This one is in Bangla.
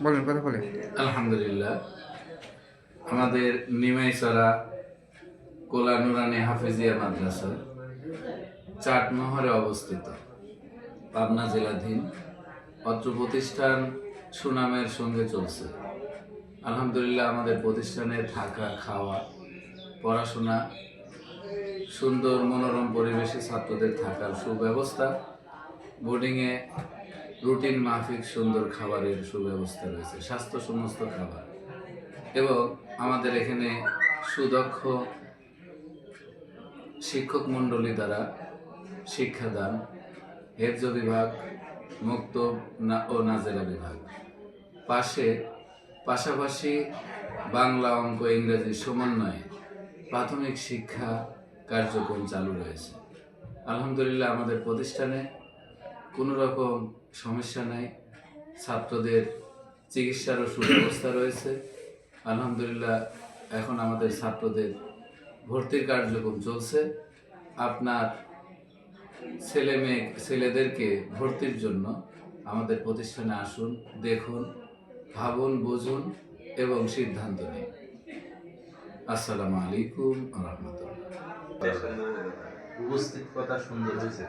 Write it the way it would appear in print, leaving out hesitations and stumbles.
বলেন, কথা বলেন। আলহামদুলিল্লাহ, আমাদের নিমাইছড়া কোলা নুরানি হাফিজিয়া মাদ্রাসা চাটমোহরে অবস্থিত, পাবনা জেলাধীন। অত্র প্রতিষ্ঠান সুনামের সঙ্গে চলছে। আলহামদুলিল্লাহ, আমাদের প্রতিষ্ঠানে থাকা, খাওয়া, পড়াশোনা, সুন্দর মনোরম পরিবেশে ছাত্রদের থাকার সুব্যবস্থা, বোর্ডিংয়ে রুটিন মাফিক সুন্দর খাবারের সুব্যবস্থা রয়েছে, স্বাস্থ্য সমস্ত খাবার, এবং আমাদের এখানে সুদক্ষ শিক্ষক মণ্ডলী দ্বারা শিক্ষাদান, হেফজ বিভাগ, মুক্তব ও নাজেরা বিভাগ, পাশাপাশি বাংলা, অঙ্ক, ইংরেজি সমন্বয়ে প্রাথমিক শিক্ষা কার্যক্রম চালু রয়েছে। আলহামদুলিল্লাহ, আমাদের প্রতিষ্ঠানে কোনো রকম সমস্যা নাই। ছাত্রদের চিকিৎসারও সুব্যবস্থা রয়েছে। আলহামদুলিল্লাহ, এখন আমাদের ছাত্রদের ভর্তির কার্যক্রম চলছে। আপনার ছেলেদেরকে ভর্তির জন্য আমাদের প্রতিষ্ঠানে আসুন, দেখুন, ভাবুন, বুঝুন এবং সিদ্ধান্ত নিন। আসসালামু আলাইকুম ওয়া রাহমাতুল্লাহ। উপস্থিত কথা সুন্দর হয়েছে।